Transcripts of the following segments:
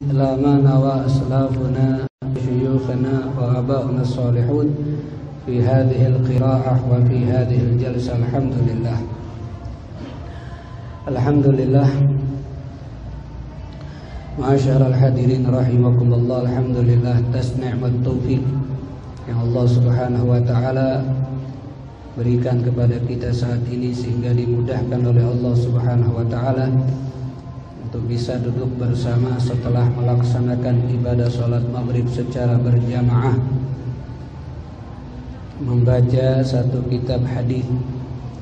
لا ما نوى أسلافنا شيوخنا وآباؤنا الصالحون في هذه القراءة وفي هذه الجلسة. الحمد لله الحمد لله. Ma'asyiral hadirin rahimakumullah, alhamdulillah atas nikmat taufik yang Allah Subhanahu wa taala berikan kepada kita saat ini, sehingga dimudahkan oleh Allah Subhanahu wa taala untuk bisa duduk bersama setelah melaksanakan ibadah salat maghrib secara berjamaah, membaca satu kitab hadis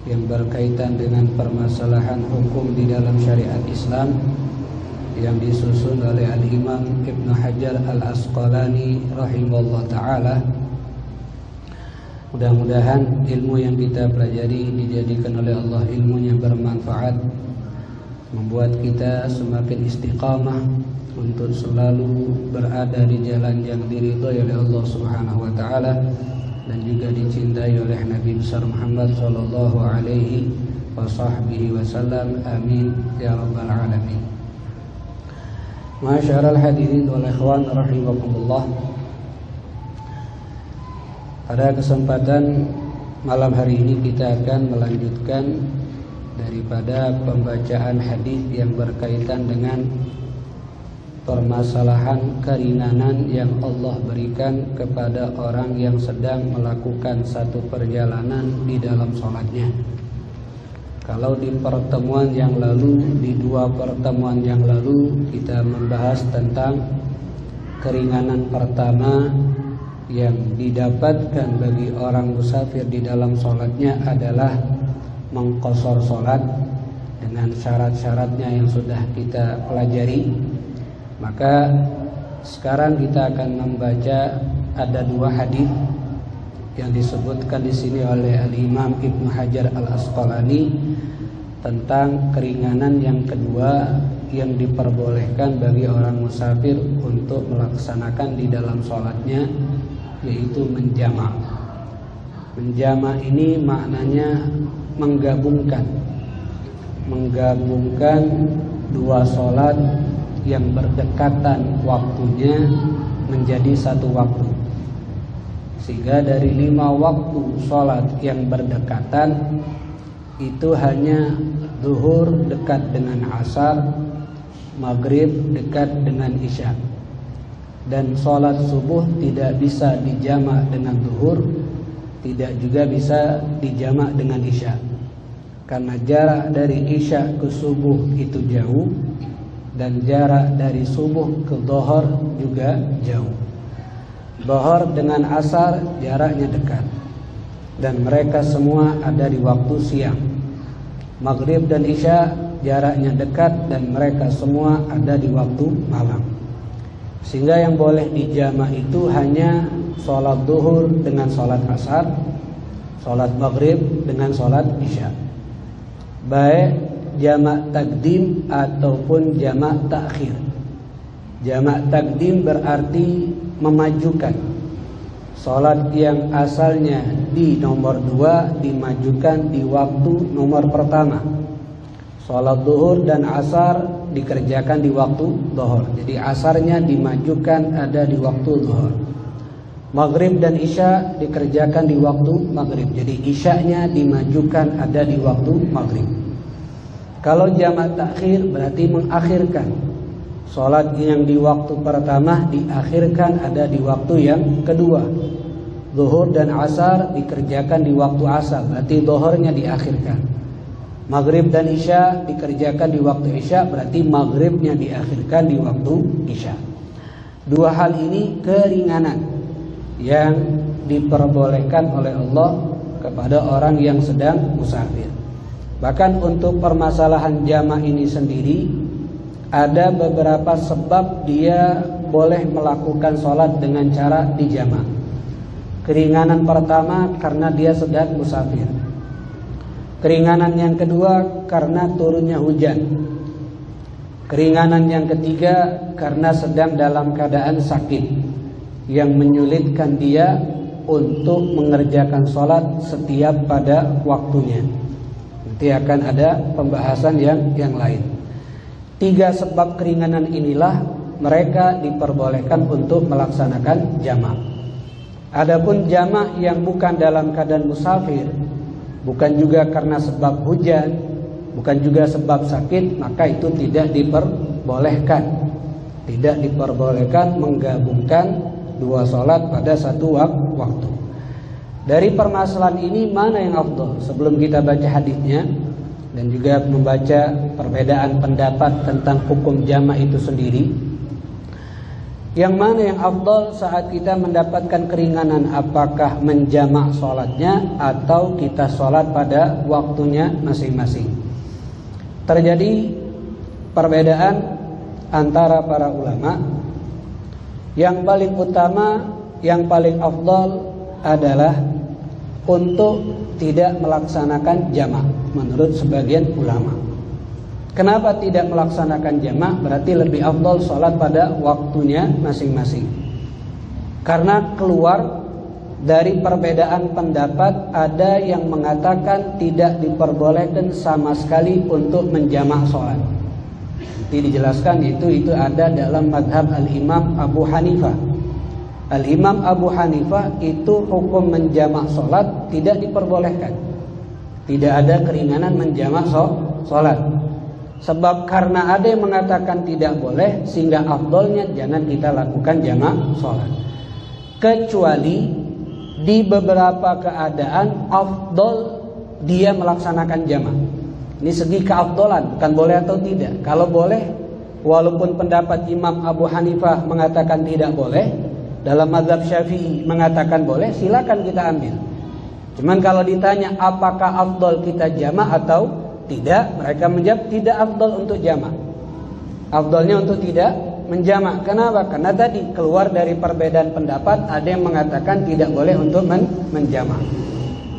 yang berkaitan dengan permasalahan hukum di dalam syariat Islam yang disusun oleh Al-Imam Ibnu Hajar Al-Asqalani rahimahullah ta'ala. Mudah-mudahan ilmu yang kita pelajari dijadikan oleh Allah ilmu yang bermanfaat, membuat kita semakin istiqamah untuk selalu berada di jalan yang diridhai oleh Allah Subhanahu wa taala dan juga dicintai oleh Nabi besar Muhammad sallallahu alaihi wasallam. Amin ya rabbal alamin. Ma'asyiral hadirin wal ikhwan rahimakumullah. Pada kesempatan malam hari ini kita akan melanjutkan daripada pembacaan hadis yang berkaitan dengan permasalahan keringanan yang Allah berikan kepada orang yang sedang melakukan satu perjalanan di dalam sholatnya. Kalau di pertemuan yang lalu, di dua pertemuan yang lalu, kita membahas tentang keringanan pertama yang didapatkan bagi orang musafir di dalam sholatnya adalah mengqashar sholat dengan syarat-syaratnya yang sudah kita pelajari. Maka sekarang kita akan membaca ada dua hadis yang disebutkan di sini oleh Al-Imam Ibnu Hajar Al-Asqalani tentang keringanan yang kedua yang diperbolehkan bagi orang musafir untuk melaksanakan di dalam sholatnya, yaitu menjama'. Menjama' ini maknanya menggabungkan dua sholat yang berdekatan waktunya menjadi satu waktu. Sehingga dari 5 waktu sholat yang berdekatan itu hanya zuhur dekat dengan asar, maghrib dekat dengan isya, dan sholat subuh tidak bisa dijamak dengan zuhur, tidak juga bisa dijamak dengan isya, karena jarak dari isya ke subuh itu jauh, dan jarak dari subuh ke dhuhur juga jauh. Dhuhur dengan asar jaraknya dekat, dan mereka semua ada di waktu siang. Maghrib dan isya jaraknya dekat, dan mereka semua ada di waktu malam. Sehingga yang boleh dijamak itu hanya sholat duhur dengan sholat asar, sholat maghrib dengan sholat isya, baik jamak takdim ataupun jamak takhir. Jamak takdim berarti memajukan sholat yang asalnya di nomor 2 dimajukan di waktu nomor pertama. Sholat duhur dan asar dikerjakan di waktu duhur, jadi asarnya dimajukan ada di waktu duhur. Maghrib dan isya dikerjakan di waktu maghrib, jadi isyanya dimajukan ada di waktu maghrib. Kalau jamak takhir berarti mengakhirkan sholat yang di waktu pertama diakhirkan ada di waktu yang kedua. Zuhur dan asar dikerjakan di waktu asar, berarti zuhurnya diakhirkan. Maghrib dan isya dikerjakan di waktu isya, berarti maghribnya diakhirkan di waktu isya. Dua hal ini keringanan yang diperbolehkan oleh Allah kepada orang yang sedang musafir. Bahkan untuk permasalahan jamak ini sendiri ada beberapa sebab dia boleh melakukan sholat dengan cara dijamak. Keringanan pertama karena dia sedang musafir. Keringanan yang kedua karena turunnya hujan. Keringanan yang ketiga karena sedang dalam keadaan sakit yang menyulitkan dia untuk mengerjakan sholat setiap pada waktunya. Nanti akan ada pembahasan yang lain. 3 sebab keringanan inilah mereka diperbolehkan untuk melaksanakan jamak. Adapun jamak yang bukan dalam keadaan musafir, bukan juga karena sebab hujan, bukan juga sebab sakit, maka itu tidak diperbolehkan. Tidak diperbolehkan menggabungkan dua sholat pada satu waktu. Dari permasalahan ini mana yang afdal? Sebelum kita baca hadisnya dan juga membaca perbedaan pendapat tentang hukum jamak itu sendiri, yang mana yang afdal saat kita mendapatkan keringanan, apakah menjamak sholatnya atau kita sholat pada waktunya masing-masing? Terjadi perbedaan antara para ulama. Yang paling utama, yang paling afdal adalah untuk tidak melaksanakan jamak menurut sebagian ulama. Kenapa tidak melaksanakan jamak? Berarti lebih afdal sholat pada waktunya masing-masing. Karena keluar dari perbedaan pendapat, ada yang mengatakan tidak diperbolehkan sama sekali untuk menjamak sholat. Dijelaskan itu ada dalam madhab al-imam Abu Hanifah. Al-imam Abu Hanifah itu hukum menjamak sholat tidak diperbolehkan. Tidak ada keringanan menjamak sholat. Sebab karena ada yang mengatakan tidak boleh, sehingga afdolnya jangan kita lakukan jamak sholat. Kecuali di beberapa keadaan afdol dia melaksanakan jamak. Ini segi keafdolan, bukan boleh atau tidak. Kalau boleh, walaupun pendapat Imam Abu Hanifah mengatakan tidak boleh, dalam mazhab Syafi'i mengatakan boleh, silakan kita ambil. Cuman kalau ditanya apakah afdol kita jamak atau tidak, mereka menjawab tidak afdol untuk jamak. Afdolnya untuk tidak menjamak. Kenapa? Karena tadi keluar dari perbedaan pendapat, ada yang mengatakan tidak boleh untuk menjamak.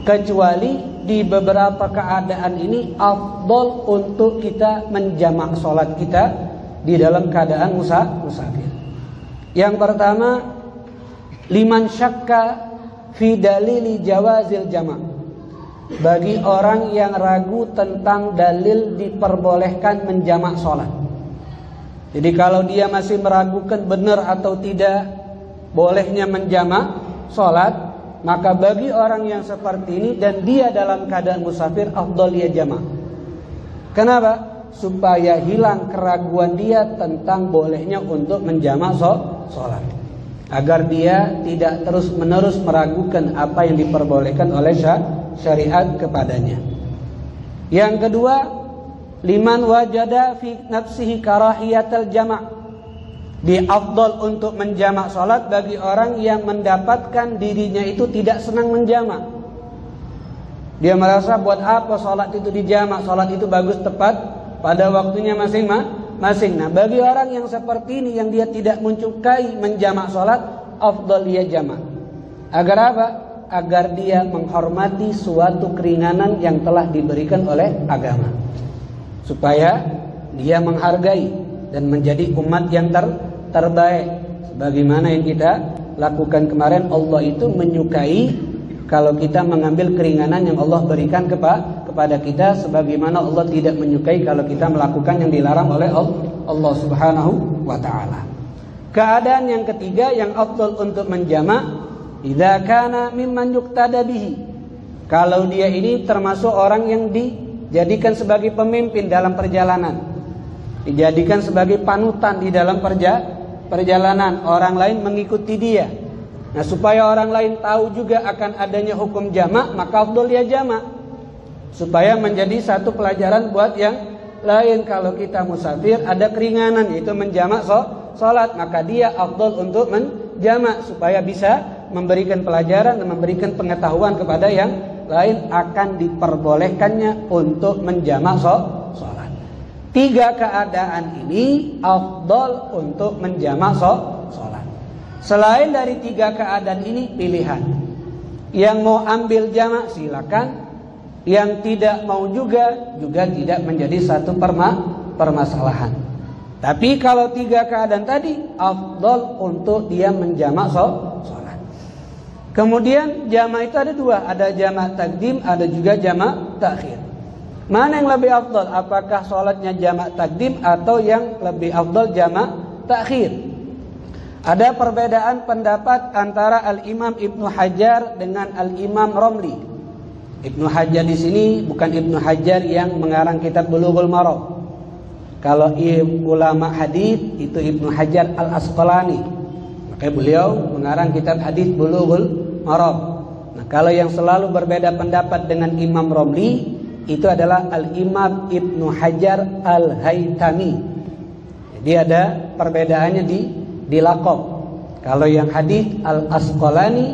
Kecuali di beberapa keadaan ini afdol untuk kita menjamak sholat kita di dalam keadaan musafir. Yang pertama, liman syakka fi dalili jawazil jamak. Bagi orang yang ragu tentang dalil diperbolehkan menjamak sholat. Jadi kalau dia masih meragukan benar atau tidak bolehnya menjamak sholat, maka bagi orang yang seperti ini dan dia dalam keadaan musafir, afdal dia jamak. Kenapa? Supaya hilang keraguan dia tentang bolehnya untuk menjamak sholat. Agar dia tidak terus-menerus meragukan apa yang diperbolehkan oleh syariat kepadanya. Yang kedua, liman wajada fi nafsihi karahiyatal jamak. Di afdal untuk menjamak sholat bagi orang yang mendapatkan dirinya itu tidak senang menjamak. Dia merasa buat apa sholat itu dijamak, sholat itu bagus tepat pada waktunya masing-masing. Nah, bagi orang yang seperti ini, yang dia tidak menyukai menjamak sholat, afdal dia jamak. Agar apa? Agar dia menghormati suatu keringanan yang telah diberikan oleh agama, supaya dia menghargai dan menjadi umat yang terbaik. Sebagaimana yang kita lakukan kemarin, Allah itu menyukai kalau kita mengambil keringanan yang Allah berikan kepada kita, sebagaimana Allah tidak menyukai kalau kita melakukan yang dilarang oleh Allah Subhanahu wa ta'ala. Keadaan yang ketiga yang afdal untuk menjamak, idza kana mimman yuqtada bihi. Kalau dia ini termasuk orang yang dijadikan sebagai pemimpin dalam perjalanan, dijadikan sebagai panutan di dalam perjalanan, orang lain mengikuti dia. Nah, supaya orang lain tahu juga akan adanya hukum jamak, maka afdal dia jamak, supaya menjadi satu pelajaran buat yang lain. Kalau kita musafir ada keringanan, yaitu menjamak sholat, maka dia afdal untuk menjamak, supaya bisa memberikan pelajaran dan memberikan pengetahuan kepada yang lain akan diperbolehkannya untuk menjamak sholat. Tiga keadaan ini afdal untuk menjamak sholat. Selain dari tiga keadaan ini pilihan. Yang mau ambil jamak silakan, yang tidak mau juga tidak menjadi satu permasalahan. Tapi kalau tiga keadaan tadi afdal untuk dia menjamak sholat. Kemudian jamak itu ada dua, ada jamak takdim, ada juga jamak takhir. Mana yang lebih afdal? Apakah sholatnya jamak takdim atau yang lebih afdal jamak takhir. Ada perbedaan pendapat antara Al-Imam Ibnu Hajar dengan Al-Imam Romli. Ibnu Hajar di sini bukan Ibnu Hajar yang mengarang kitab Bulughul Maram. Kalau ulama hadis itu Ibnu Hajar Al-Asqalani. Makanya beliau mengarang kitab hadis Bulughul Maram. Nah, kalau yang selalu berbeda pendapat dengan Imam Romli itu adalah Al-Imam Ibnu Hajar Al-Haytami. Jadi ada perbedaannya di laqab. Kalau yang hadis Al-Asqalani,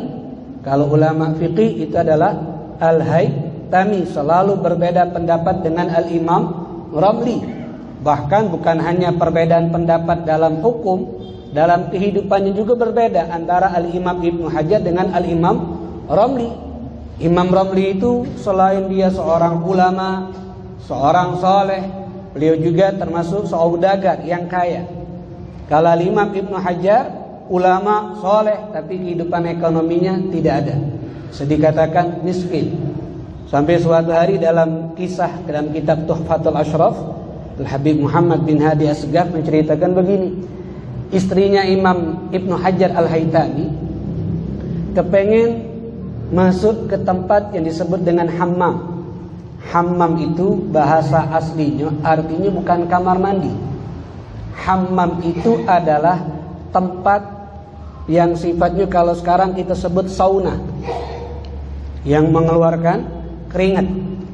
kalau ulama fikih itu adalah Al-Haytami. Selalu berbeda pendapat dengan Al-Imam Romli. Bahkan bukan hanya perbedaan pendapat dalam hukum, dalam kehidupannya juga berbeda antara Al-Imam Ibnu Hajar dengan Al-Imam Romli. Imam Romli itu selain dia seorang ulama, seorang soleh, beliau juga termasuk saudagar yang kaya. Kalau Imam Ibnu Hajar ulama soleh tapi kehidupan ekonominya tidak ada, bisa dikatakan miskin. Sampai suatu hari dalam kisah dalam kitab Tuhfatul Ashraf, Al-Habib Muhammad bin Hadi Asgaf menceritakan begini. Istrinya Imam Ibnu Hajar Al-Haytami kepengen masuk ke tempat yang disebut dengan hammam. Hammam itu bahasa aslinya artinya bukan kamar mandi. Hammam itu adalah tempat yang sifatnya kalau sekarang kita sebut sauna, yang mengeluarkan keringat.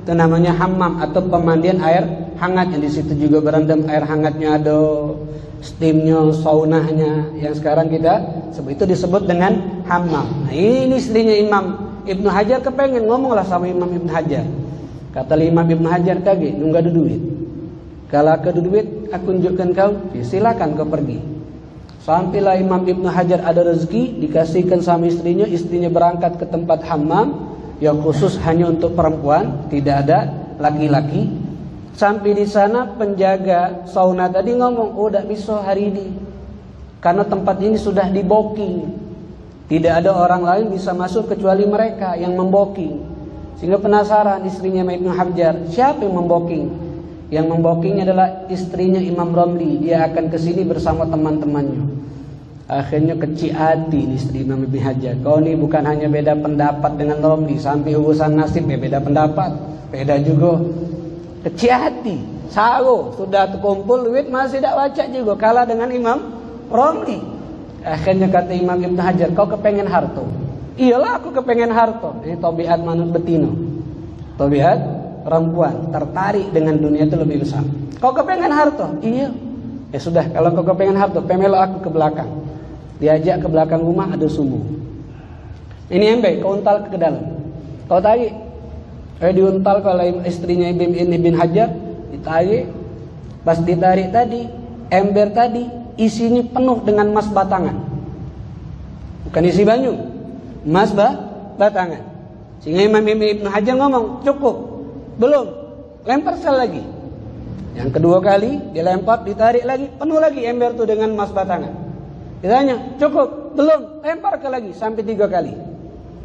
Itu namanya hammam atau pemandian air hangat, yang di situ juga berendam air hangatnya, ada steamnya, saunanya, yang sekarang kita sebut, itu disebut dengan hammam. Nah, ini istrinya Imam Ibnu Hajar kepengen, ngomonglah sama Imam Ibnu Hajar. Kata Imam Ibnu Hajar, kagak nggak ada duit. Kalau ada duit aku tunjukkan kau, ya silakan kau pergi. Sampailah Imam Ibnu Hajar ada rezeki, dikasihkan sama istrinya. Istrinya berangkat ke tempat hammam yang khusus hanya untuk perempuan, tidak ada laki-laki. Sampai di sana penjaga sauna tadi ngomong, oh tidak bisa hari ini karena tempat ini sudah di-booking. Tidak ada orang lain bisa masuk kecuali mereka yang membooking. Sehingga penasaran istrinya Ibnu Hajar, siapa yang membooking? Yang membokingnya adalah istrinya Imam Romli. Dia akan ke sini bersama teman-temannya. Akhirnya kecil hati istri Imam Ibnu Hajar. Kau ini bukan hanya beda pendapat dengan Romli, sampai urusan nasib ya beda pendapat, beda juga. Kecil hati, sago sudah terkumpul duit masih tidak baca juga, kalah dengan Imam Romli. Akhirnya kata Imam Ibnu Hajar, kau kepengen harta? Iyalah aku kepengen harta. Ini tabiat manut betina, tabiat perempuan tertarik dengan dunia itu lebih besar. Kau kepengen harta? Iya. Ya sudah, kalau kau kepengen harta, pemelo aku ke belakang. Diajak ke belakang rumah, ada sumur. Ini ember, kau untal ke dalam. Kau tarik. Diuntal kalau istrinya Ibn Hajar, ditarik. Pas ditarik tadi, ember tadi isinya penuh dengan emas batangan. Bukan isi banyu, emas batangan. Sehingga Imam Ibn Hajar ngomong, cukup, belum, lempar sekali lagi. Yang kedua kali dilempar, ditarik lagi, penuh lagi ember itu dengan emas batangan. Ditanya, cukup, belum, lempar ke lagi sampai 3 kali.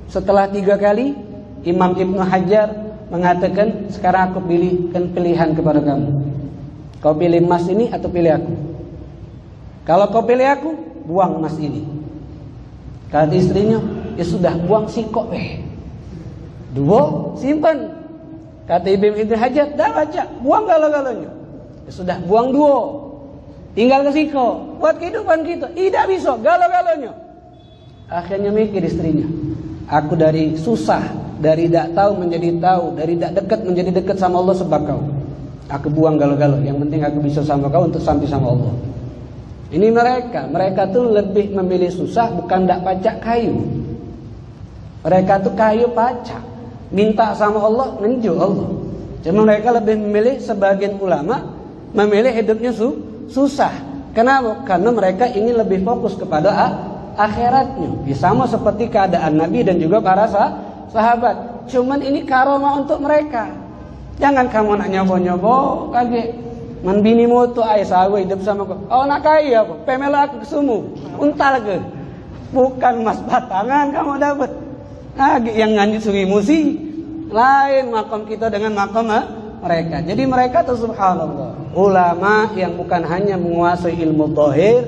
Setelah 3 kali, Imam Ibnu Hajar mengatakan, sekarang aku pilihkan pilihan kepada kamu. Kau pilih emas ini atau pilih aku? Kalau kau pilih aku, buang emas ini. Kata istrinya, ya sudah, buang sikok weh. 2 simpan. Kata Ibnu Hajar, dah baca, buang galau-galaunya. Ya sudah, buang 2, tinggal ke siko. Buat kehidupan kita, tidak bisa, galau-galaunya. Akhirnya mikir istrinya, aku dari susah, dari tidak tahu menjadi tahu, dari tidak dekat menjadi dekat sama Allah sebab kau. Aku buang galau-galau, yang penting aku bisa sama kau untuk sampai sama Allah. Ini mereka tuh lebih memilih susah, bukan tidak pacak kayu. Mereka tuh kayu pacak, minta sama Allah, menju Allah. Cuma mereka lebih memilih, sebagian ulama memilih hidupnya susah. Kenapa? Karena mereka ingin lebih fokus kepada akhiratnya. Ya, sama seperti keadaan Nabi dan juga para sahabat. Cuman ini karomah untuk mereka. Jangan kamu nak nyobo-nyobo kaget. Man bini moto ay sawe hidup sama kau. Oh nak kaya apa? Pemela aku kesumu. Untal ke? Bukan emas batangan kamu dapat. Yang nganjut sungai musi. Lain makom kita dengan makom mereka. Jadi mereka tuh subhanallah, ulama yang bukan hanya menguasai ilmu zahir,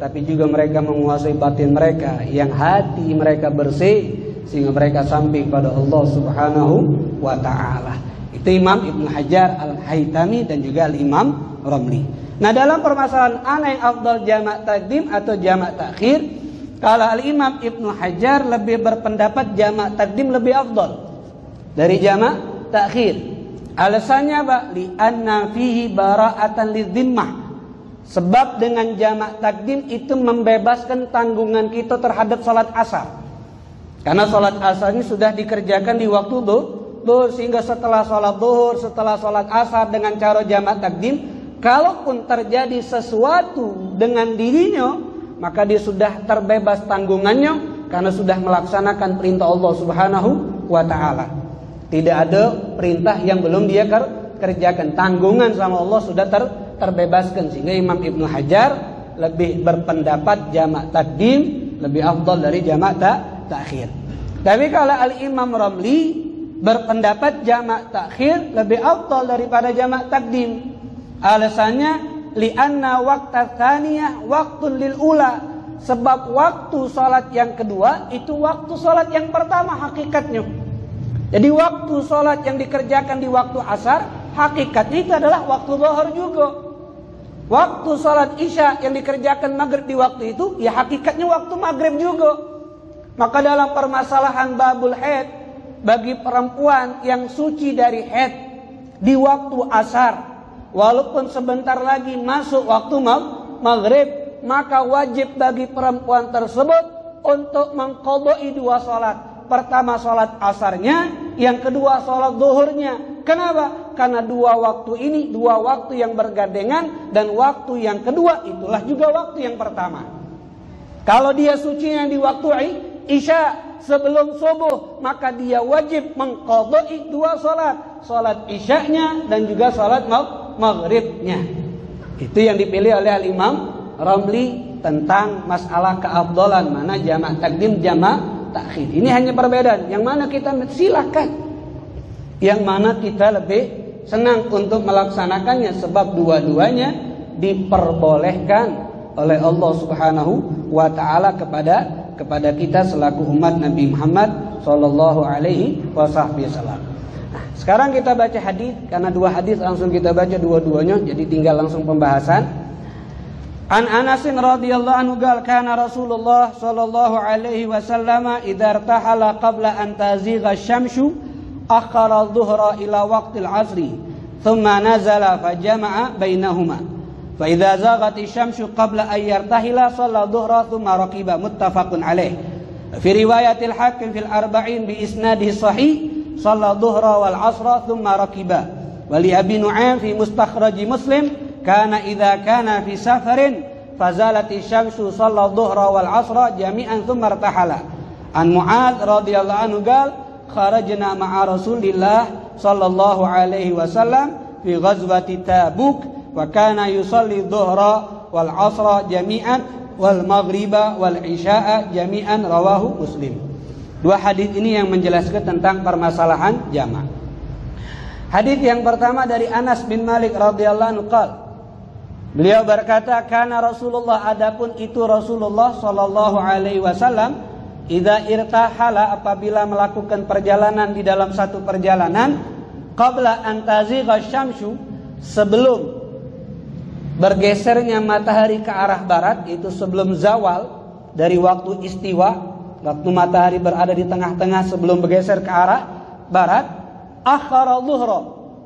tapi juga mereka menguasai batin mereka, yang hati mereka bersih sehingga mereka sampai pada Allah Subhanahu wa taala. Itu Imam Ibnu Hajar Al-Haytami dan juga Al-Imam Ramli. Nah, dalam permasalahan ana yang afdal jamak takdim atau jamak takhir, kalau Al-Imam Ibnu Hajar lebih berpendapat jamak takdim lebih afdal dari jamak takhir. Alasannya apa? Li'anna fihi bara'atan lidhimmah. Sebab dengan jamak takdim itu membebaskan tanggungan kita terhadap salat asar. Karena salat asar ini sudah dikerjakan di waktu duhur, sehingga setelah salat duhur, setelah salat asar dengan cara jamak takdim, kalaupun terjadi sesuatu dengan dirinya, maka dia sudah terbebas tanggungannya karena sudah melaksanakan perintah Allah Subhanahu wa taala. Tidak ada perintah yang belum dia kerjakan. Tanggungan sama Allah sudah terbebaskan, sehingga Imam Ibnu Hajar lebih berpendapat jamak takdim lebih afdal dari jamak takhir. Tapi kalau Al-Imam Ramli berpendapat jamak takhir lebih afdal daripada jamak takdim. Alasannya li'anna waqta tsaniyah waqtun lil ula. Sebab waktu salat yang kedua itu waktu salat yang pertama hakikatnya. Jadi waktu salat yang dikerjakan di waktu asar hakikatnya itu adalah waktu zuhur juga. Waktu salat isya yang dikerjakan maghrib di waktu itu ya hakikatnya waktu maghrib juga. Maka dalam permasalahan babul haid, bagi perempuan yang suci dari haid di waktu asar, walaupun sebentar lagi masuk waktu maghrib, maka wajib bagi perempuan tersebut untuk mengqadai dua salat. Pertama salat asarnya, yang kedua salat zuhurnya. Kenapa? Karena dua waktu ini dua waktu yang bergandengan, dan waktu yang kedua itulah juga waktu yang pertama. Kalau dia sucinya di waktu isya sebelum subuh, maka dia wajib mengqadai dua salat, salat isyanya dan juga salat maghribnya. Itu yang dipilih oleh Al-Imam Ramli tentang masalah keafdalan mana jamak takdim jamak takhir. Ini hanya perbedaan. Yang mana kita silakan, yang mana kita lebih senang untuk melaksanakannya, sebab dua-duanya diperbolehkan oleh Allah Subhanahu wa taala kepada kita selaku umat Nabi Muhammad sallallahu alaihi wasallam. Nah, sekarang kita baca hadis, karena dua hadis langsung kita baca dua-duanya, jadi tinggal langsung pembahasan. An Anas radhiyallahu anhu qala kana Rasulullah sallallahu alaihi wasallam idza irtahala qabla an tazigha asy-syamsu akhara adh-dhuhra ila waqtil 'ashri thumma nazala fajama'a bainahuma fa idza zaghat asy-syamsu qabla an yartahila shalla adh-dhuhra thumma raqiba muttafaqun alaih. Fi riwayatil Hakim fil arba'in bi isnadihi sahih shalla adh-dhuhra wal 'ashra thumma raqiba. Wa li Abi Nu'aym fi mustakhraj Muslim kana idza kana fi safarin fazalati syamsu shalla dhuhra wal 'ashra jami'an thumma irtahala. An Mu'adz radhiyallahu anhu qala kharajna ma'a Rasulillah sallallahu alaihi wasallam fi ghazwati Tabuk wa kana yusalli dhuhra wal 'ashra jami'an wal maghriba wal isya'a jami'an rawahu Muslim. Dua hadis ini yang menjelaskan tentang permasalahan jamak. Hadis yang pertama dari Anas bin Malik radhiyallahu anhu qala, beliau berkata, kana Rasulullah, adapun itu Rasulullah sallallahu alaihi wasallam, idza irtahala, apabila melakukan perjalanan di dalam satu perjalanan, qabla an tazigha syamsu, sebelum bergesernya matahari ke arah barat, itu sebelum zawal dari waktu istiwa, waktu matahari berada di tengah-tengah sebelum bergeser ke arah barat, akhara dhuhra,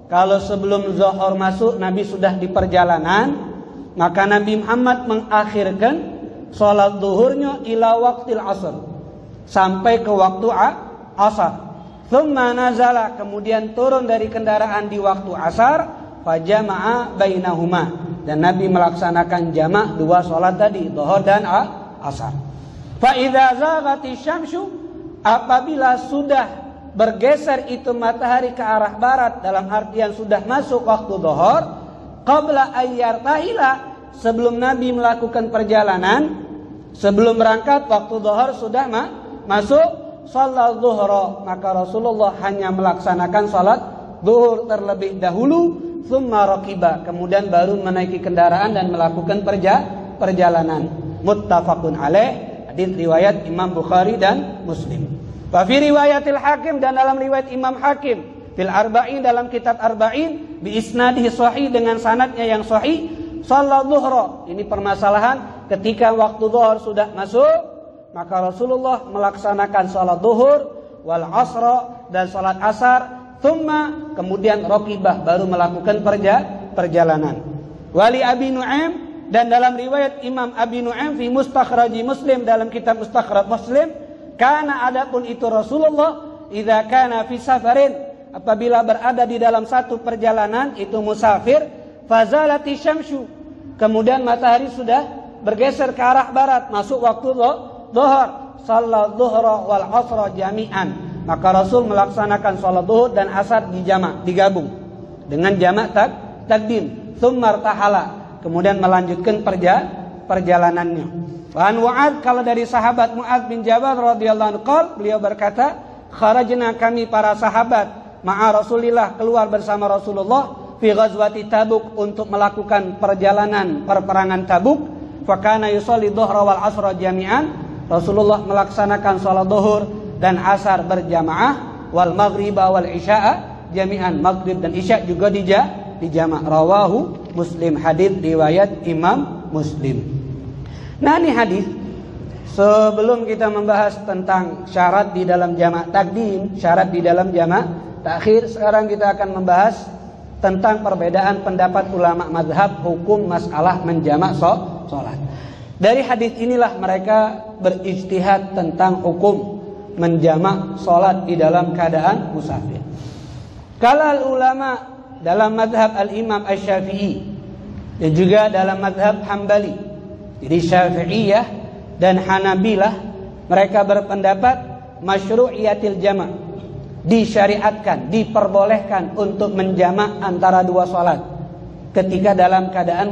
kalau sebelum zuhur masuk Nabi sudah di perjalanan, maka Nabi Muhammad mengakhirkan salat zuhurnya ila waqtil asr, sampai ke waktu asar. Thumma nazala, kemudian turun dari kendaraan di waktu asar, fajama'a bainahuma, dan Nabi melaksanakan jamak dua salat tadi, zuhur dan asar. Fa idza zaghati syamsu, apabila sudah bergeser itu matahari ke arah barat, dalam artian sudah masuk waktu zuhur, qabla ayyartahila, sebelum Nabi melakukan perjalanan, sebelum berangkat waktu zuhur sudah masuk, salat zuhra, maka Rasulullah hanya melaksanakan salat zuhur terlebih dahulu, thumma raqiba, kemudian baru menaiki kendaraan dan melakukan perjalanan. muttafaqun alaih, hadis riwayat Imam Bukhari dan Muslim. Wa fi riwayatil Hakim, dan dalam riwayat Imam Hakim fil Arba'in, dalam kitab Arba'in, bi isnadihi sahih, dengan sanadnya yang sahih, shalat zuhra. Ini permasalahan ketika waktu zuhur sudah masuk, maka Rasulullah melaksanakan salat zuhur wal asra, dan salat asar, thumma, kemudian raqibah, baru melakukan perjalanan. Wali Abi Nu'aim, dan dalam riwayat Imam Abi Nu'aim fi Mustakhraji Muslim, dalam kitab Mustakhraj Muslim, karena adapun itu Rasulullah idza kana fi safarin, apabila berada di dalam satu perjalanan, itu musafir, fazalati syamsu, kemudian matahari sudah bergeser ke arah barat, masuk waktu zuhur, salat zuhra wal asra jami'an, maka Rasul melaksanakan salat zuhur dan asar digabung dengan jamak takdim. Tsumma tahala, kemudian melanjutkan perjalanannya. Wan Mu'adz, kalau dari sahabat Mu'adz bin Jabal radhiyallahu anhu, beliau berkata, kharajna, kami para sahabat, ma'a Rasulillah, keluar bersama Rasulullah, fi ghazwati Tabuk, untuk melakukan perjalanan perperangan Tabuk. Fa kana yusalli dhuhra wal asra jami'an, Rasulullah melaksanakan salat zuhur dan asar berjamaah, wal maghriba wal isya'a jami'an, maghrib dan isya juga dijama'. Rawahu Muslim, hadis riwayat Imam Muslim. Nah, ini hadis, sebelum kita membahas tentang syarat di dalam jamak takdim, syarat di dalam jamak takhir, sekarang kita akan membahas tentang perbedaan pendapat ulama mazhab hukum masalah menjamak sholat. Dari hadis inilah mereka berijtihad tentang hukum menjamak sholat di dalam keadaan musafir. Kalau ulama dalam mazhab al-Imam Asy-Syafi'i dan juga dalam mazhab Hambali, jadi Syafi'iyah dan Hanabilah, mereka berpendapat masyru'iyatil jama', disyariatkan, diperbolehkan untuk menjamak antara dua salat ketika dalam keadaan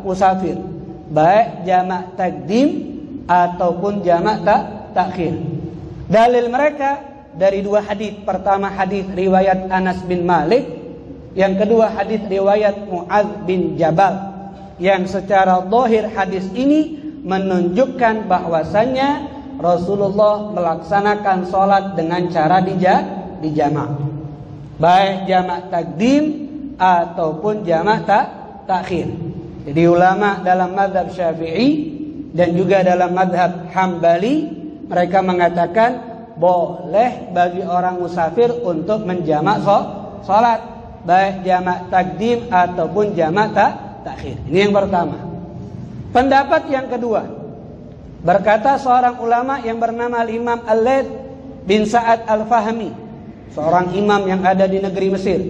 musafir, baik jamak takdim ataupun jamak takhir. Dalil mereka dari dua hadis. Pertama, hadis riwayat Anas bin Malik, yang kedua hadis riwayat Mu'adz bin Jabal, yang secara zahir hadis ini menunjukkan bahwasanya Rasulullah melaksanakan salat dengan cara dijamak, baik jamak takdim ataupun jamak takhir. Jadi ulama dalam mazhab Syafi'i dan juga dalam mazhab Hambali, mereka mengatakan boleh bagi orang musafir untuk menjamak salat, baik jamak takdim ataupun jamak takhir. Ini yang pertama. Pendapat yang kedua, berkata seorang ulama yang bernama Imam Al-Laits bin Sa'ad Al-Fahmi, seorang imam yang ada di negeri Mesir.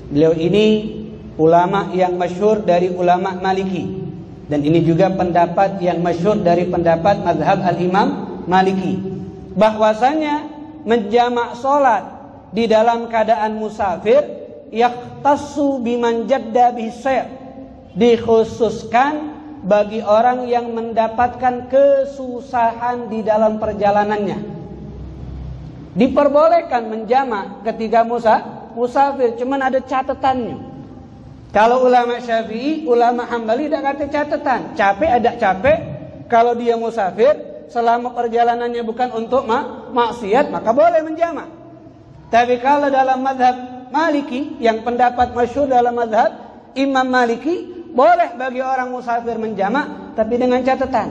Beliau ini ulama yang masyhur dari ulama Maliki, dan ini juga pendapat yang masyhur dari pendapat mazhab Al-Imam Maliki, bahwasanya menjamak salat di dalam keadaan musafir yaqtassu biman jadda bisair, dikhususkan bagi orang yang mendapatkan kesusahan di dalam perjalanannya. Diperbolehkan menjamak ketika musafir, cuman ada catatannya. Kalau ulama Syafi'i, ulama Hambali tidak kata catatan. Capek ada capek, kalau dia musafir selama perjalanannya bukan untuk maksiat, maka boleh menjamak. Tapi kalau dalam mazhab Maliki, yang pendapat masyhur dalam mazhab Imam Maliki, boleh bagi orang musafir menjamak, tapi dengan catatan.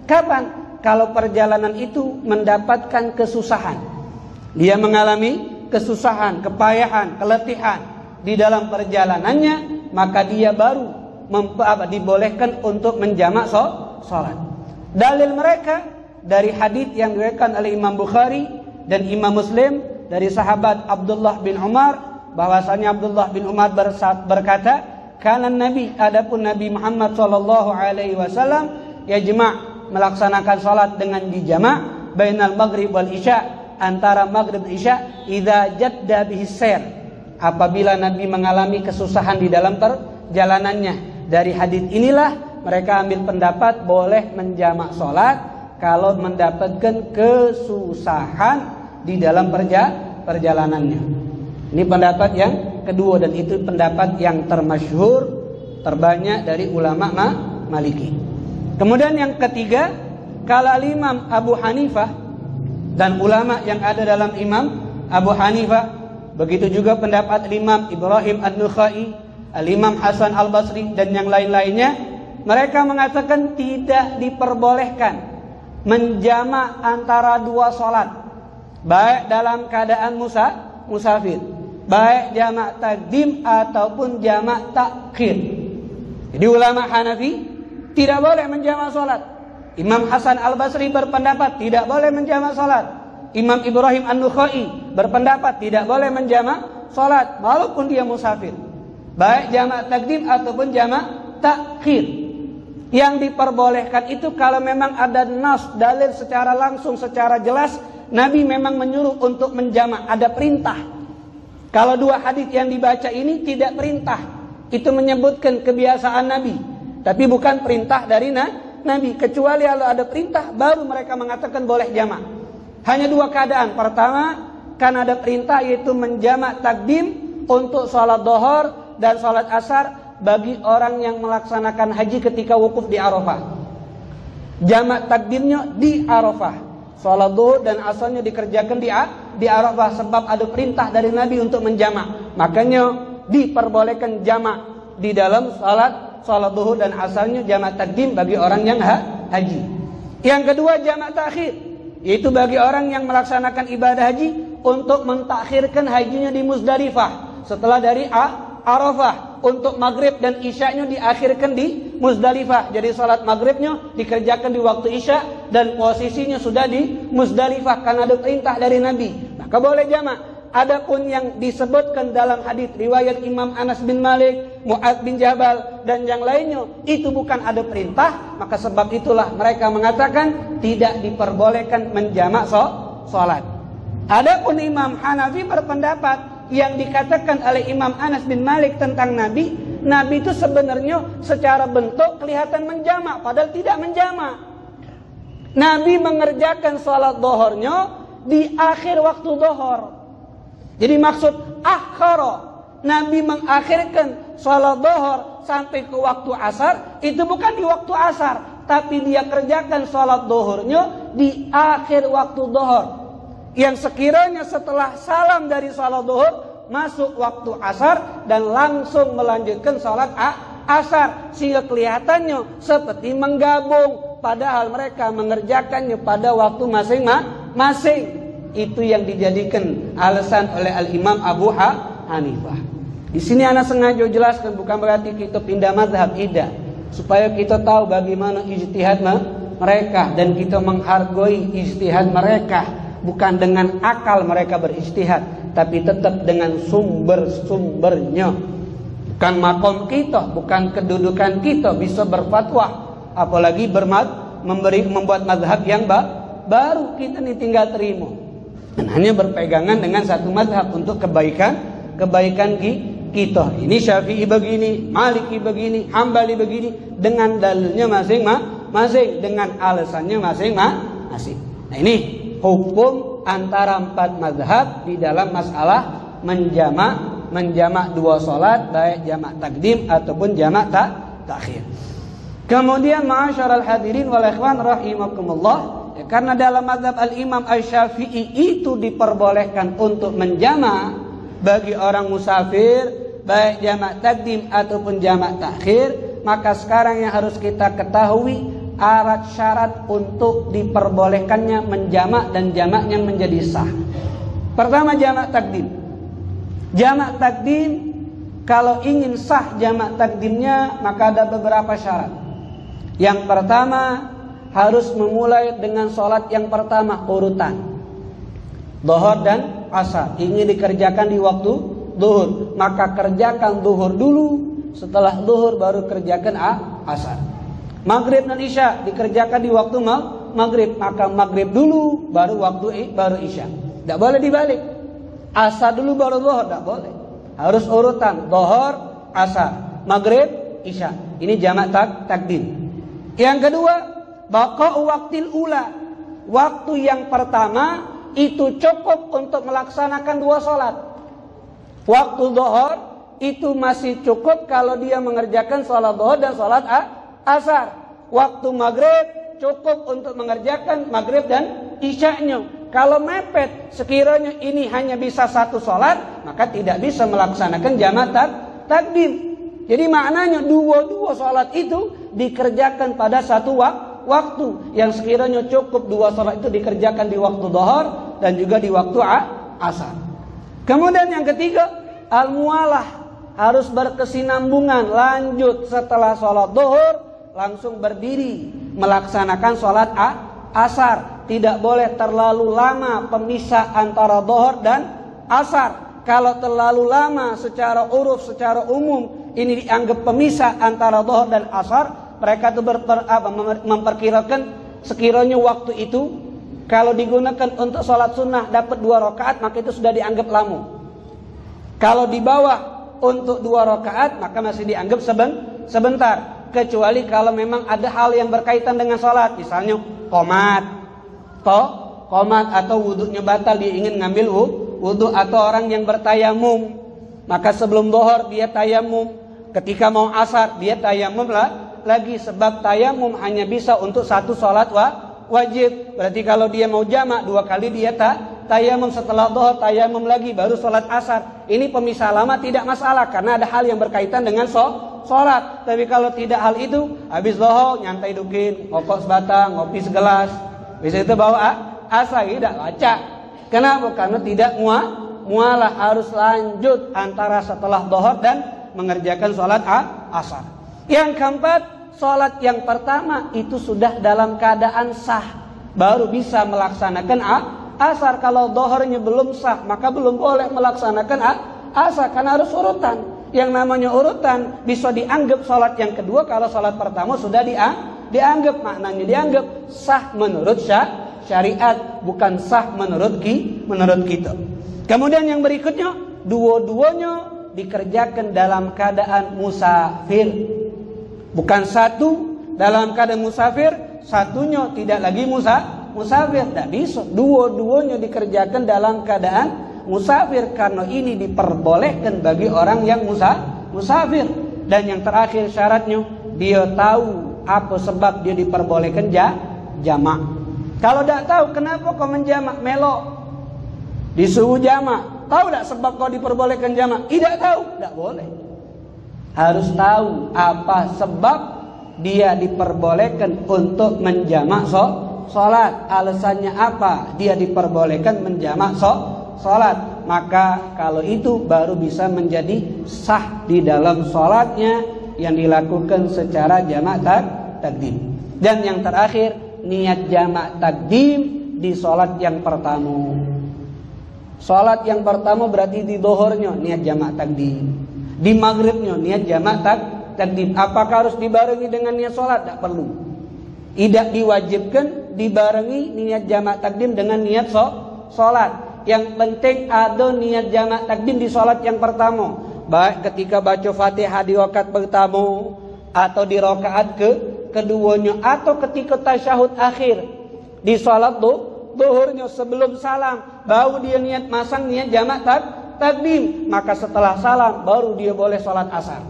Kapan? Kalau perjalanan itu mendapatkan kesusahan, dia mengalami kesusahan, kepayahan, keletihan di dalam perjalanannya, maka dia baru dibolehkan untuk menjamak salat. Dalil mereka dari hadis yang diriwayatkan oleh Imam Bukhari dan Imam Muslim dari sahabat Abdullah bin Umar, bahwasanya Abdullah bin Umar berkata, karena Nabi, adapun Nabi Muhammad sallallahu alaihi wasallam, yajma', melaksanakan salat dengan dijamak, bainal maghrib wal isya, antara maghrib dan isya, idza jadda bihi sair, apabila Nabi mengalami kesusahan di dalam perjalanannya. Dari hadis inilah mereka ambil pendapat boleh menjamak salat kalau mendapatkan kesusahan di dalam perjalanannya. Ini pendapat yang kedua, dan itu pendapat yang termasyhur, terbanyak dari ulama Maliki. Kemudian yang ketiga, kalau Imam Abu Hanifah dan ulama yang ada dalam Imam Abu Hanifah, begitu juga pendapat Imam Ibrahim An-Nukhai, Al-Imam Hasan Al-Basri dan yang lain-lainnya, mereka mengatakan tidak diperbolehkan menjamak antara dua sholat, baik dalam keadaan musafir, baik jamak takdim ataupun jamak takhir. Jadi ulama Hanafi tidak boleh menjamak sholat. Imam Hasan Al-Basri berpendapat tidak boleh menjamak sholat. Imam Ibrahim An-Nukhai berpendapat tidak boleh menjamak sholat walaupun dia musafir, baik jamak takdim ataupun jamak takhir. Yang diperbolehkan itu kalau memang ada nas, dalil secara langsung, secara jelas Nabi memang menyuruh untuk menjamak, ada perintah. Kalau dua hadis yang dibaca ini tidak perintah, itu menyebutkan kebiasaan Nabi, tapi bukan perintah dari Nabi. Kecuali kalau ada perintah baru mereka mengatakan boleh jamak. Hanya dua keadaan. Pertama, kan ada perintah yaitu menjamak takdim untuk sholat dhuhur dan sholat asar bagi orang yang melaksanakan haji ketika wukuf di Arafah. Jamak takdimnya di Arafah. Sholat dhuhur dan asarnya dikerjakan di Arafah sebab ada perintah dari Nabi untuk menjamak. Makanya diperbolehkan jamak di dalam sholat dhuhur dan asarnya jamak takdim bagi orang yang haji. Yang kedua jamak takhir, yaitu bagi orang yang melaksanakan ibadah haji untuk mentakhirkan hajinya di Muzdalifah setelah dari Arafah, untuk maghrib dan isya'nya diakhirkan di Muzdalifah. Jadi salat maghribnya dikerjakan di waktu isya dan posisinya sudah di Muzdalifah karena ada perintah dari Nabi, maka boleh jamak. Adapun yang disebutkan dalam hadis riwayat Imam Anas bin Malik, Mu'adz bin Jabal dan yang lainnya, itu bukan ada perintah, maka sebab itulah mereka mengatakan tidak diperbolehkan menjamak salat. Adapun Imam Hanafi berpendapat yang dikatakan oleh Imam Anas bin Malik tentang Nabi itu sebenarnya secara bentuk kelihatan menjamak, padahal tidak menjamak. Nabi mengerjakan salat dhuhurnya di akhir waktu dhuhur. Jadi maksud akhara, Nabi mengakhirkan salat dhuhur sampai ke waktu asar, itu bukan di waktu asar, tapi dia kerjakan salat dhuhurnya di akhir waktu dhuhur. Yang sekiranya setelah salam dari salat dhuhur masuk waktu asar dan langsung melanjutkan salat asar, sehingga kelihatannya seperti menggabung, padahal mereka mengerjakannya pada waktu masing-masing. Itu yang dijadikan alasan oleh Al-Imam Abu Hanifah. Di sini ana sengaja jelaskan, bukan berarti kita pindah mazhab, tidak, supaya kita tahu bagaimana ijtihad mereka dan kita menghargai ijtihad mereka. Bukan dengan akal mereka berijtihad, tapi tetap dengan sumber-sumbernya. Bukan makom kita, bukan kedudukan kita bisa berfatwa, apalagi membuat mazhab yang baru. Kita ini tinggal terima dan hanya berpegangan dengan satu mazhab untuk kebaikan kita. Ini Syafi'i begini, Maliki begini, Hambali begini, dengan dalilnya masing-masing, dengan alasannya masing-masing. Nah, ini hukum antara empat mazhab di dalam masalah menjamak dua solat, baik jamak takdim ataupun jamak takhir. Kemudian ma'asyaral hadirin wal ikhwan rahimakumullah, karena dalam mazhab al-Imam Asy-Syafi'i itu diperbolehkan untuk menjamak bagi orang musafir, baik jamak takdim ataupun jamak takhir, maka sekarang yang harus kita ketahui syarat untuk diperbolehkannya menjamak dan jamaknya menjadi sah. Pertama, jamak takdim. Jamak takdim, kalau ingin sah jamak takdimnya, maka ada beberapa syarat. Yang pertama, harus memulai dengan sholat yang pertama urutan, dhuhur dan asar. Ingin dikerjakan di waktu dhuhur, maka kerjakan dhuhur dulu, setelah dhuhur baru kerjakan asar. Maghrib dan isya dikerjakan di waktu maghrib, maka maghrib dulu baru isya. Tidak boleh dibalik. Asar dulu baru dhuhur, tidak boleh. Harus urutan dhuhur, asar, maghrib, isya. Ini jamak takdim. Yang kedua, baqa'u waqtil ula. Waktu yang pertama itu cukup untuk melaksanakan dua sholat. Waktu dhuhur itu masih cukup kalau dia mengerjakan sholat dhuhur dan sholat asar. waktu maghrib cukup untuk mengerjakan maghrib dan isya'nya. Kalau mepet sekiranya ini hanya bisa satu sholat, maka tidak bisa melaksanakan jamak takdim. Jadi maknanya dua sholat itu dikerjakan pada satu waktu. Yang sekiranya cukup dua sholat itu dikerjakan di waktu dhuhur dan juga di waktu asar. Kemudian yang ketiga, al-mualah, harus berkesinambungan, lanjut setelah sholat dhuhur langsung berdiri melaksanakan sholat asar. Tidak boleh terlalu lama pemisah antara dhuhur dan asar. Kalau terlalu lama secara uruf, secara umum ini dianggap pemisah antara dhuhur dan asar. Mereka itu memperkirakan sekiranya waktu itu kalau digunakan untuk sholat sunnah dapat 2 rakaat, maka itu sudah dianggap lama. Kalau di bawah untuk 2 rakaat maka masih dianggap sebentar. Kecuali kalau memang ada hal yang berkaitan dengan sholat, misalnya qomat atau wudhunya batal, dia ingin ngambil wudhu, atau orang yang bertayamum, maka sebelum dhuhur dia tayamum, ketika mau asar dia tayamum lagi, sebab tayamum hanya bisa untuk satu sholat wajib. Berarti kalau dia mau jamak 2 kali dia tayamum, setelah dhuhur tayamum lagi baru sholat asar. Ini pemisah lama tidak masalah karena ada hal yang berkaitan dengan sholat. Tapi kalau tidak hal itu, habis dhuhur nyantai dukin, ngokok sebatang, ngopi segelas, bisa itu bawa asar, tidak baca. Kenapa? Karena tidak mualah, harus lanjut antara setelah dhuhur dan mengerjakan sholat asar. Yang keempat, sholat yang pertama itu sudah dalam keadaan sah, baru bisa melaksanakan asar. Kalau dhuhurnya belum sah, maka belum boleh melaksanakan asar, karena harus urutan. Yang namanya urutan bisa dianggap sholat yang kedua kalau sholat pertama sudah dianggap, maknanya dianggap sah menurut syariat, bukan sah menurut kita. Kemudian yang berikutnya, dua-duanya dikerjakan dalam keadaan musafir. Bukan satu dalam keadaan musafir, satunya tidak lagi musafir. Tidak bisa. Dua-duanya dikerjakan dalam keadaan musafir, karena ini diperbolehkan bagi orang yang musafir. Dan yang terakhir syaratnya, dia tahu apa sebab dia diperbolehkan jamak. Kalau tidak tahu kenapa kau menjamak, melok disuruh jamak, tahu tidak sebab kau diperbolehkan jamak? Tidak tahu, tidak boleh. Harus tahu apa sebab dia diperbolehkan untuk menjamak sholat. Alasannya apa dia diperbolehkan menjamak sholat. Maka kalau itu baru bisa menjadi sah di dalam sholatnya yang dilakukan secara jamak takdim. Dan yang terakhir, niat jamak takdim di sholat yang pertama. Sholat yang pertama berarti di dhuhurnya niat jamak takdim, di maghribnya niat jamak takdim. Apakah harus dibarengi dengan niat sholat? Tidak perlu. Tidak diwajibkan dibarengi niat jamak takdim dengan niat sholat. Yang penting ada niat jamak takdim di sholat yang pertama, baik ketika baca Fatihah di rakaat pertama, atau di rakaat keduanya, atau ketika tasyahud akhir di sholat dhuhurnya sebelum salam, baru dia niat masang niat jamak takdim, maka setelah salam baru dia boleh sholat asar.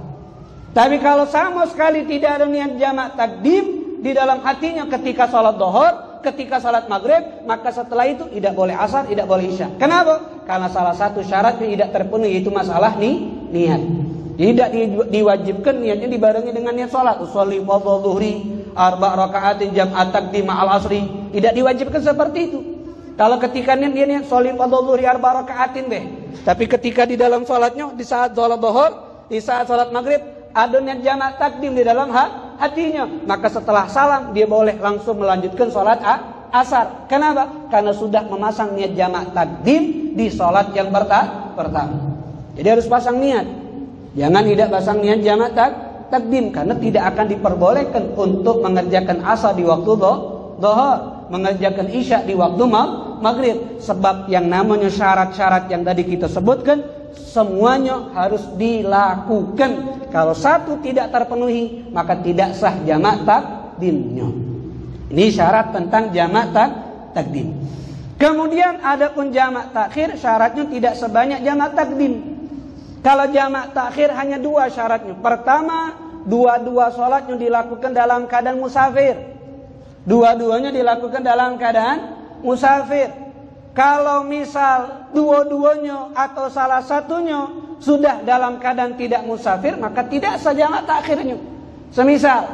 Tapi kalau sama sekali tidak ada niat jamak takdim di dalam hatinya ketika sholat dhuhur, ketika salat maghrib, maka setelah itu tidak boleh asar, tidak boleh isya. Kenapa? Karena salah satu syaratnya tidak terpenuhi, yaitu masalah niat. Tidak diwajibkan niatnya dibarengi dengan niat salat. Usolli fardhu dhuhri 4 raka'atin jam'at takdim ma'al asri. Tidak diwajibkan seperti itu. Kalau ketika dia niat sholli fardhu dhuhri 4 raka'atin deh. Tapi ketika di dalam salatnya, di saat salat dhuhur, di saat salat maghrib, ada niat jamak takdim di dalam hatinya, maka setelah salam dia boleh langsung melanjutkan sholat asar. Kenapa? Karena sudah memasang niat jamak takdim di sholat yang pertama. Jadi harus pasang niat. Jangan tidak pasang niat jamak takdim, karena tidak akan diperbolehkan untuk mengerjakan asar di waktu dhuhur, mengerjakan isya di waktu maghrib. Sebab yang namanya syarat-syarat yang tadi kita sebutkan, semuanya harus dilakukan. Kalau satu tidak terpenuhi, maka tidak sah jamak takdimnya. Ini syarat tentang jamak takdim. Kemudian adapun jamak takhir, syaratnya tidak sebanyak jamak takdim. Kalau jamak takhir hanya 2 syaratnya. Pertama, dua-dua sholatnya dilakukan dalam keadaan musafir. Dua-duanya dilakukan dalam keadaan musafir. Kalau misal dua-duanya atau salah satunya sudah dalam keadaan tidak musafir, maka tidak sah jamak takhirnya. Semisal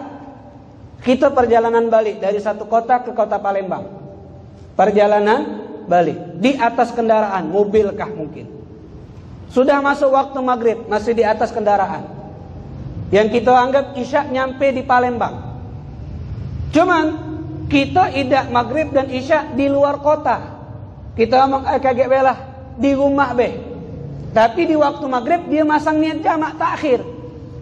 kita perjalanan balik dari satu kota ke kota Palembang. Perjalanan balik di atas kendaraan, mobilkah mungkin. Sudah masuk waktu maghrib, masih di atas kendaraan. Yang kita anggap isya nyampe di Palembang. Cuman kita idak maghrib dan isya di luar kota. Kita ngomong kaget belah di rumah be. Tapi di waktu maghrib dia masang niat jamak takhir.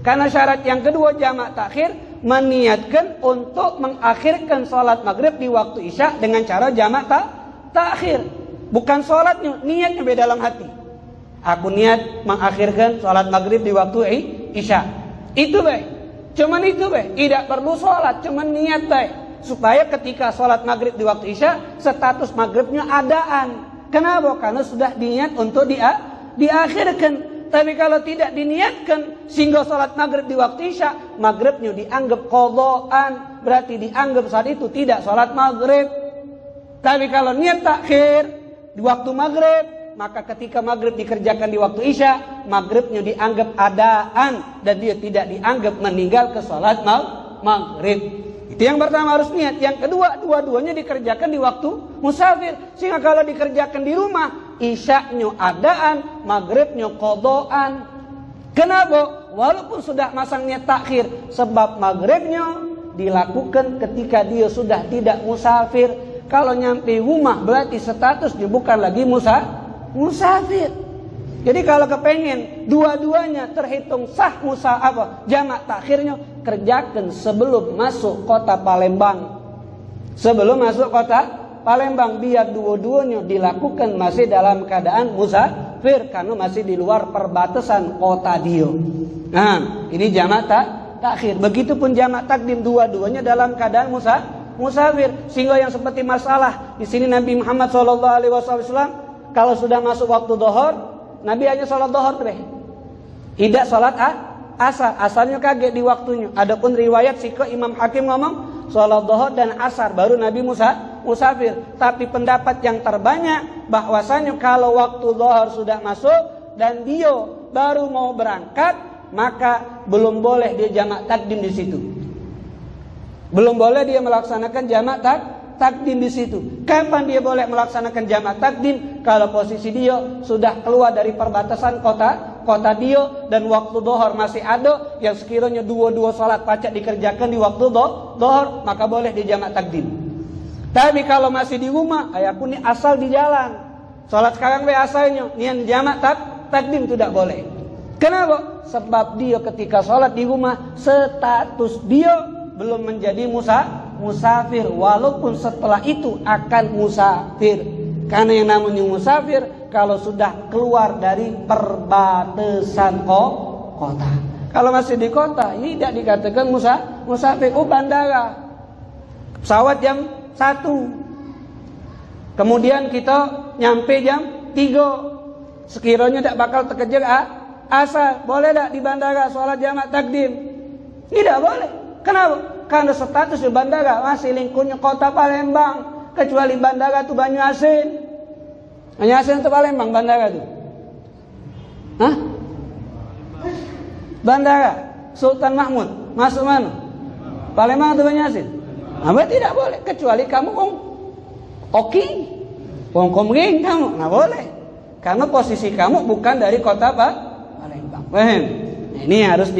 Karena syarat yang kedua jamak takhir meniatkan untuk mengakhirkan sholat maghrib di waktu isya dengan cara jamak takhir. Bukan sholatnya, niatnya be dalam hati. Aku niat mengakhirkan sholat maghrib di waktu isya. Itu be. Cuman itu be. Tidak perlu sholat, cuman niat be. Supaya ketika sholat maghrib di waktu isya, status maghribnya adaan. Kenapa? Karena sudah diniat untuk diakhirkan. Tapi kalau tidak diniatkan sehingga sholat maghrib di waktu isya, maghribnya dianggap qadhaan, berarti dianggap saat itu tidak sholat maghrib. Tapi kalau niat takhir di waktu maghrib, maka ketika maghrib dikerjakan di waktu isya, maghribnya dianggap adaan dan dia tidak dianggap meninggal ke sholat maghrib. Itu yang pertama harus niat. Yang kedua, dua-duanya dikerjakan di waktu musafir. Sehingga kalau dikerjakan di rumah, isya'nya adaan, maghribnya qadhaan. Kenapa? Walaupun sudah masang niat takhir, sebab maghribnya dilakukan ketika dia sudah tidak musafir. Kalau nyampe rumah berarti statusnya bukan lagi musafir. Jadi kalau kepengen dua-duanya terhitung sah jamak takhirnya, kerjakan sebelum masuk kota Palembang. Sebelum masuk kota Palembang, biar dua-duanya dilakukan masih dalam keadaan musafir karena masih di luar perbatasan kota dia. Nah, ini jamak takhir. Begitupun jamak takdim, dua-duanya dalam keadaan musafir. Sehingga yang seperti masalah di sini Nabi Muhammad SAW kalau sudah masuk waktu zuhur, Nabi hanya sholat zuhur deh. Tidak sholat asar. Asarnya kaget di waktunya. Adapun riwayat siko Imam Hakim ngomong sholat zuhur dan asar baru Nabi musafir. Tapi pendapat yang terbanyak bahwasanya kalau waktu zuhur sudah masuk dan dia baru mau berangkat, maka belum boleh dia jamak takdim di situ. Belum boleh dia melaksanakan jamak takdim di situ. Kapan dia boleh melaksanakan jamak takdim? Kalau posisi dia sudah keluar dari perbatasan kota dia dan waktu zuhur masih ada, yang sekiranya dua salat pacak dikerjakan di waktu zuhur, maka boleh dia jamak takdim. Tapi kalau masih di rumah, ayahku ni asal di jalan. Salat sekarang asalnya, niat jamak takdim tidak boleh. Kenapa? Sebab dia ketika salat di rumah, status dia belum menjadi musafir, walaupun setelah itu akan musafir. Karena yang namanya musafir kalau sudah keluar dari perbatasan kota. Kalau masih di kota, tidak dikatakan musafir. Bandara, pesawat jam 1, kemudian kita nyampe jam 3, sekiranya tidak bakal terkejar asar. Boleh tak di bandara sholat jamak takdim? Tidak boleh. Kenapa? Karena status di bandara masih lingkupnya kota Palembang. Kecuali bandara itu Banyuasin. Banyuasin itu Palembang bandara itu. Hah? Bandara Sultan Mahmud masuk mana? Palembang atau Banyuasin? Apa tidak boleh? Kecuali kamu oke, komring kamu, nggak boleh. Karena posisi kamu bukan dari kota Palembang. Ini harus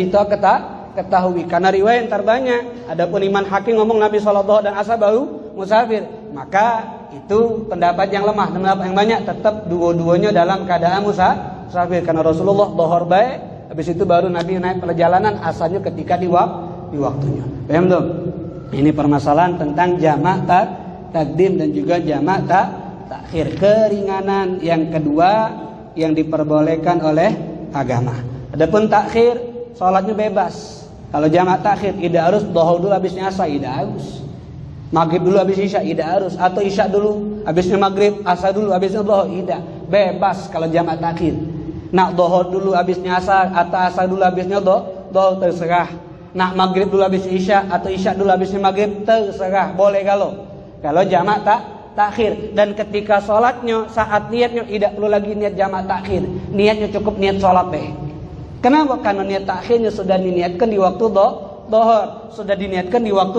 ketahui karena riwayat terbanyak. Adapun Imam Hakim ngomong Nabi SAW dan asar baru musafir, maka itu pendapat yang lemah. Pendapat yang banyak tetap dua-duanya dalam keadaan musafir karena Rasulullah dhuhur baik, habis itu baru Nabi naik perjalanan asalnya ketika di waktunya. Paham tuh? Ini permasalahan tentang jamak takdim dan juga jamak takhir. Keringanan yang kedua yang diperbolehkan oleh agama. Adapun takhir, salatnya bebas. Kalau jamak takhir tidak harus dhuhur dulu habisnya asar, tidak harus. Maghrib dulu habis isya, tidak harus. Atau isya dulu habisnya maghrib, asar dulu habisnya dhuhur, tidak. Bebas kalau jamak takhir. Nak dhuhur dulu habisnya asar atau asar dulu habisnya dhuhur, terserah. nak maghrib dulu habis isya atau isya dulu habis maghrib, terserah, boleh kalau jamak takhir. Dan ketika sholatnya, saat niatnya tidak perlu lagi niat jamak takhir, niatnya cukup niat sholat deh. Kenapa? Karena niat takhirnya sudah diniatkan di waktu dohor, sudah diniatkan di waktu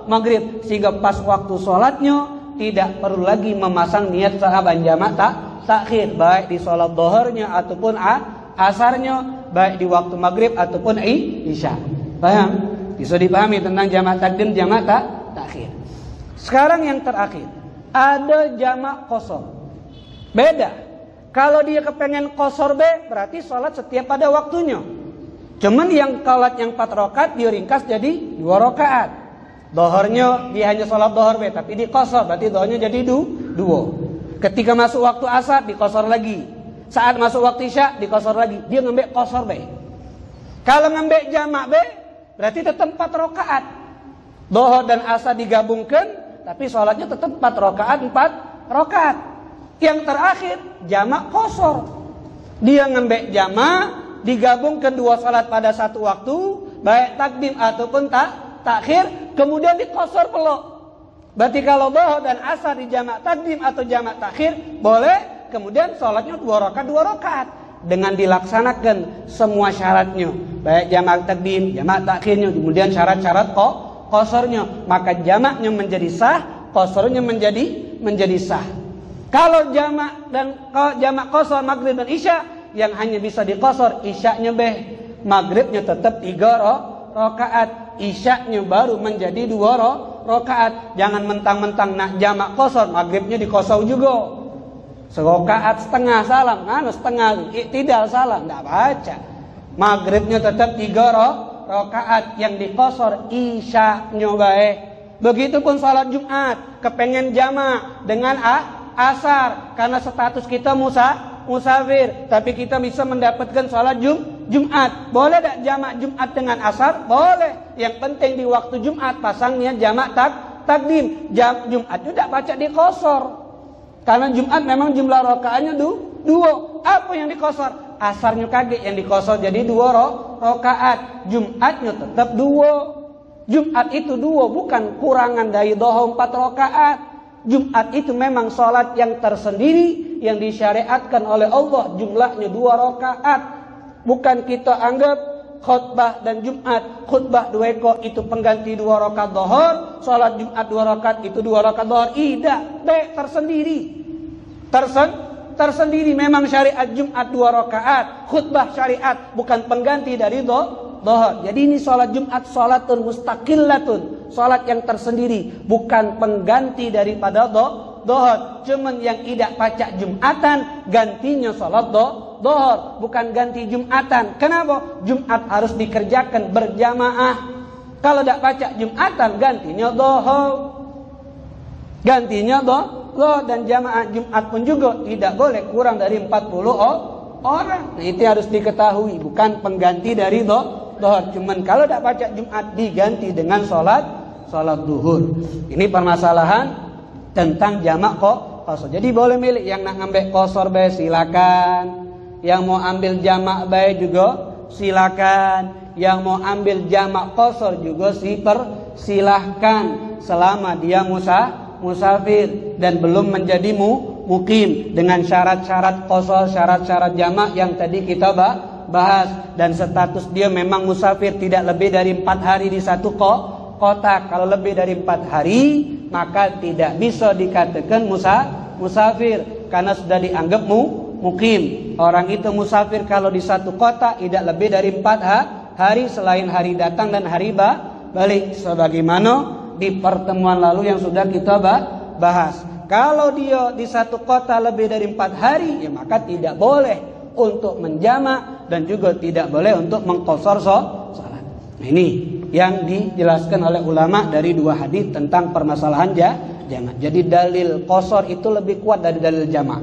maghrib, sehingga pas waktu sholatnya tidak perlu lagi memasang niat sahabat jamak takhir, baik di sholat dohornya ataupun asarnya, baik di waktu maghrib ataupun isya. Paham? Bisa dipahami tentang jamak takdim, jamak takhir. Sekarang yang terakhir, ada jamak qasar. Beda. Kalau dia kepengen qasar berarti sholat setiap pada waktunya. Cuman yang sholat yang 4 rakaat dia ringkas jadi 2 rakaat. Dohornya dia hanya sholat dohor tapi di qasar, berarti dohornya jadi 2. Ketika masuk waktu asar di qasar lagi. Saat masuk waktu isya di qasar lagi. Dia ngambil qasar Kalau ngambil jamak berarti tetap 4 rakaat. Dohor dan asar digabungkan, tapi sholatnya tetap 4 rakaat. Yang terakhir jamak qasar. Dia ngambil jamak, digabungkan 2 sholat pada satu waktu, baik takdim ataupun takhir, kemudian diqasar pelok. Berarti kalau dohor dan asar di jamak takdim atau jamak takhir boleh, kemudian sholatnya 2 rakaat. Dengan dilaksanakan semua syaratnya, baik jamak takdim, jamak takhirnya, kemudian syarat-syarat qasarnya, maka jamaknya menjadi sah, qasarnya menjadi sah. Kalau jamak qasar maghrib dan isya, yang hanya bisa diqasar isyanya maghribnya tetap 3 rakaat, isyanya baru menjadi 2 rakaat. Jangan mentang-mentang nak jamak qasar maghribnya diqasar juga. Serakaat setengah salam, setengah iktidal salam, tidak baca. Maghribnya tetap 3 rakaat, yang diqasar isyanya Begitupun salat Jumat, kepengen jamak dengan asar, karena status kita musafir, tapi kita bisa mendapatkan salat Jumat. Boleh tak jamak Jumat dengan asar? Boleh. Yang penting di waktu Jumat pasangnya jamak takdim. Jumat juga baca di qasar. Karena Jumat memang jumlah rakaatnya 2. Apa yang diqasar? Asarnya kaget, yang diqasar jadi 2 rakaat. Jumatnya tetap 2. Jumat itu 2, bukan kurangan dari dohor 4 rakaat. Jumat itu memang sholat yang tersendiri, yang disyariatkan oleh Allah, jumlahnya 2 rakaat. Bukan kita anggap khutbah dan Jumat, khutbah 2 ekor itu pengganti 2 rakaat dohor, sholat Jumat 2 rakaat itu 2 rakaat dohor. Tidak, tersendiri. Tersendiri memang syariat Jumat 2 rakaat, khutbah syariat, bukan pengganti dari dohor. Jadi ini sholat Jumat sholatun mustaqillatun, sholat yang tersendiri, bukan pengganti daripada dohor. Cuman yang tidak pacak Jumatan gantinya sholat dohor, bukan ganti Jumatan. Kenapa? Jumat harus dikerjakan berjamaah. Kalau tidak pacak Jumatan gantinya dohor, dan jamaah Jumat pun juga tidak boleh kurang dari 40 orang. Nah, itu harus diketahui, bukan pengganti dari dohor. Cuman kalau tidak baca Jumat diganti dengan sholat duhur. Ini permasalahan tentang jamak qasar. Jadi boleh milih, yang nak ngambil qasar silakan, yang mau ambil jamak juga silakan, yang mau ambil jamak qasar juga silahkan, selama dia musafir dan belum menjadi mukim, dengan syarat-syarat qasar, syarat-syarat jamak yang tadi kita bahas, dan status dia memang musafir, tidak lebih dari 4 hari di satu kota. Kalau lebih dari 4 hari maka tidak bisa dikatakan musafir, karena sudah dianggap mukim. Orang itu musafir kalau di satu kota tidak lebih dari 4 hari selain hari datang dan hari balik, sebagaimana di pertemuan lalu yang sudah kita bahas. Kalau dia di satu kota lebih dari 4 hari, ya maka tidak boleh untuk menjamak dan juga tidak boleh untuk mengqasar salat. Nah, ini yang dijelaskan oleh ulama dari 2 hadis tentang permasalahan jamak. Jadi dalil qasar itu lebih kuat dari dalil jamak.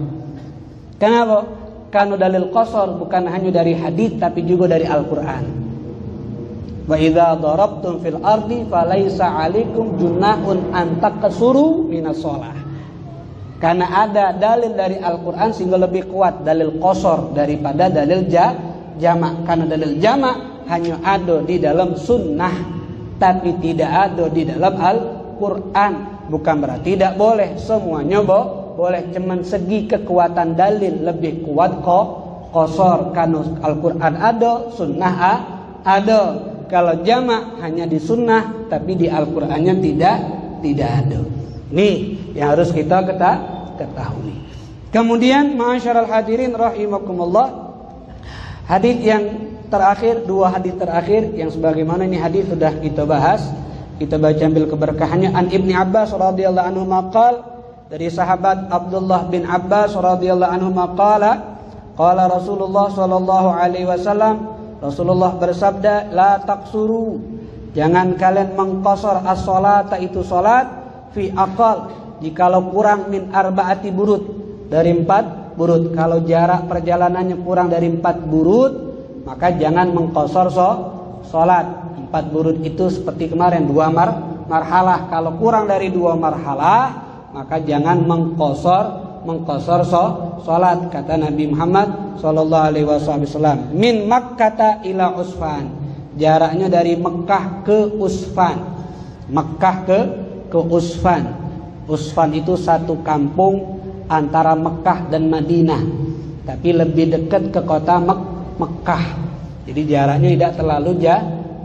Kenapa? Karena dalil qasar bukan hanya dari hadis tapi juga dari Al-Qur'an. Wa idza darabtum fil ardi falaisa 'alaikum junahun an taqsuru minas shalah. Karena ada dalil dari Al-Qur'an sehingga lebih kuat dalil qasar daripada dalil jamak. Karena dalil jamak hanya ada di dalam sunnah, tapi tidak ada di dalam Al-Quran. Bukan berarti tidak boleh, semuanya boleh. Cuman segi kekuatan dalil lebih kuat kosor. Karena Al-Quran ada, sunnah ada. Kalau jamak hanya di sunnah, tapi di Al-Qurannya tidak ada. Ini yang harus kita ketahui. Kemudian ma'asyiral hadirin rahimakumullah, hadis yang terakhir, dua hadis terakhir yang sebagaimana ini hadis sudah kita bahas, kita baca ambil keberkahannya. An Ibni Abbas radhiyallahu anhu maqal, dari sahabat Abdullah bin Abbas radhiyallahu anhu maqala, qala Rasulullah sallallahu alaihi wasallam, Rasulullah bersabda, la taqsuru, jangan kalian mengqasar as-salata, itu salat, fi aqal, jikalau kurang min arba'ati burud, dari 4 burud. Kalau jarak perjalanannya kurang dari 4 burud, maka jangan mengqasar salat. 4 burud itu seperti kemarin 2 marhalah. Kalau kurang dari 2 marhalah, maka jangan mengqasar salat. Kata Nabi Muhammad sallallahu alaihi wasallam, min Makkah ila Usfan, jaraknya dari Mekah ke Usfan. Mekah ke Usfan. Usfan itu satu kampung antara Mekah dan Madinah, tapi lebih dekat ke kota Mekah. Jadi jaraknya tidak terlalu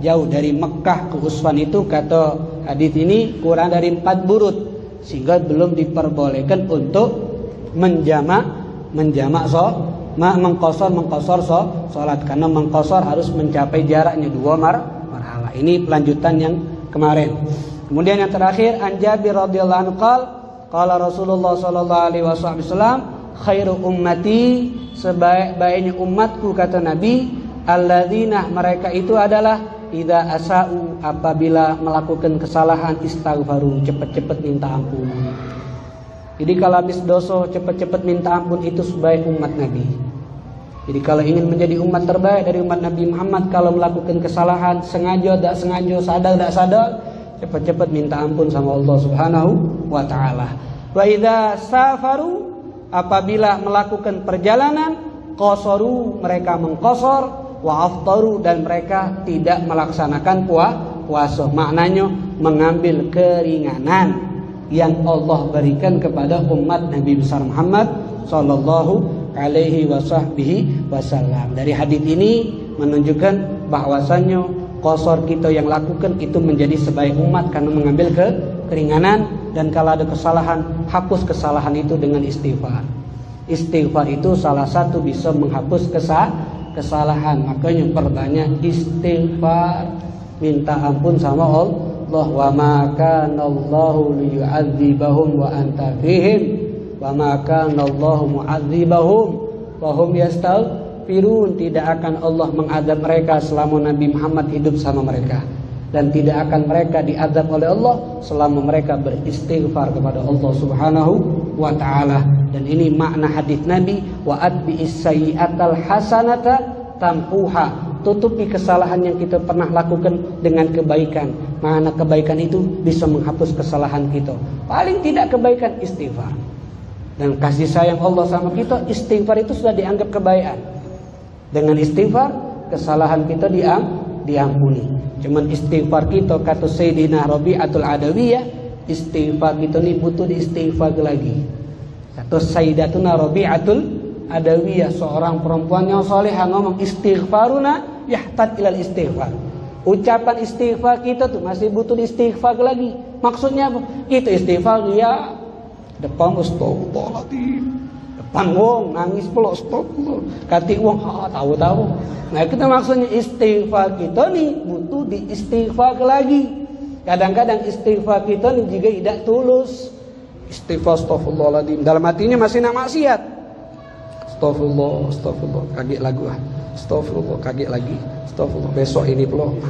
jauh. Dari Mekah ke Usfan itu, kata hadis ini, kurang dari 4 burud, sehingga belum diperbolehkan untuk mengqasar salat, karena mengqasar harus mencapai jaraknya 2 marhalah. Ini pelanjutan yang kemarin. Kemudian yang terakhir, an Jabir radhiyallahu anhu qala Rasulullah sallallahu alaihi wasallam, khairu ummati, sebaik-baiknya umatku, kata Nabi, alladzina, mereka itu adalah, idza asa'u, apabila melakukan kesalahan, istaghfaru, cepat-cepat minta ampun. Jadi kalau habis dosa cepat-cepat minta ampun, itu sebaik umat Nabi. Jadi kalau ingin menjadi umat terbaik dari umat Nabi Muhammad, kalau melakukan kesalahan, sengaja tak sengaja, sadar tak sadar, cepat-cepat minta ampun sama Allah Subhanahu wa taala. Wa idza safaru, apabila melakukan perjalanan, qasaru, mereka mengqasar, wa aftaru, dan mereka tidak melaksanakan puasa. Maknanya mengambil keringanan yang Allah berikan kepada umat Nabi besar Muhammad sallallahu alaihi wasallam. Dari hadis ini menunjukkan bahwasannya qasar kita yang lakukan itu menjadi sebaik umat karena mengambil keringanan. Dan kalau ada kesalahan, hapus kesalahan itu dengan istighfar. Istighfar itu salah satu bisa menghapus kesalahan. Makanya perbanyak istighfar, minta ampun sama Allah. Wa ma kana Allahu liyu'adzibahum wa anta fihim, wa ma kana Allahu mu'adzibahum wa hum yastaghfirun. Tidak akan Allah mengadab mereka selama Nabi Muhammad hidup sama mereka, dan tidak akan mereka diadab oleh Allah selama mereka beristighfar kepada Allah Subhanahu wa taala. Dan ini makna hadis Nabi, wa atbi'is sayyi'atal hasanata tampuha, tutupi kesalahan yang kita pernah lakukan dengan kebaikan. Mana kebaikan itu bisa menghapus kesalahan kita. Paling tidak kebaikan istighfar. Dan kasih sayang Allah sama kita, istighfar itu sudah dianggap kebaikan. Dengan istighfar, kesalahan kita diampuni. Cuman istighfar kita, kata Sayyidina Rabi'atul Adawiyah, istighfar kita ini butuh diistighfar lagi. Kata Sayyidatuna Rabi'atul Adawiyah, seorang perempuan yang salihah, ngomong, istighfaruna yahtad ilal istighfar. Ucapan istighfar kita tuh masih butuh istighfar lagi. Maksudnya apa? Itu istighfar ya depan astagfirullahaladzim, depan wong nangis pelok astagfirullah, kati wong tahu-tahu. Nah kita maksudnya istighfar kita nih butuh diistighfar lagi. Kadang-kadang istighfar kita nih juga tidak tulus. Istighfar astagfirullahaladzim, dalam hatinya masih nak maksiat. Astagfirullah, kaget lagu astagfirullah, kaget lagi, astagfirullah, besok ini belum.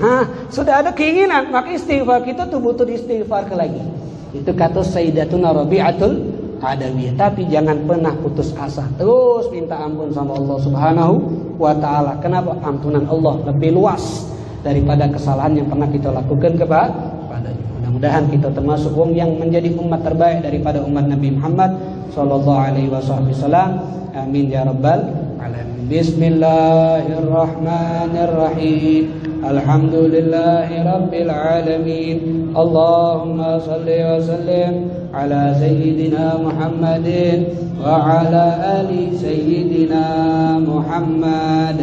Sudah ada keinginan, maka istighfar kita tuh butuh istighfar lagi. Itu kata Sayyidatuna Rabi'atul Adawiyah. Tapi jangan pernah putus asa, terus minta ampun sama Allah Subhanahu wa taala. Kenapa? Ampunan Allah lebih luas daripada kesalahan yang pernah kita lakukan kepadanya. Mudah-mudahan kita termasuk yang menjadi umat terbaik daripada umat Nabi Muhammad sallallahu alaihi wasallam. Amin ya rabbal alamin. Bismillahirrahmanirrahim. Alhamdulillahi rabbil alamin. Allahumma salli wa sallim ala sayyidina Muhammadin wa ala ali sayyidina Muhammad.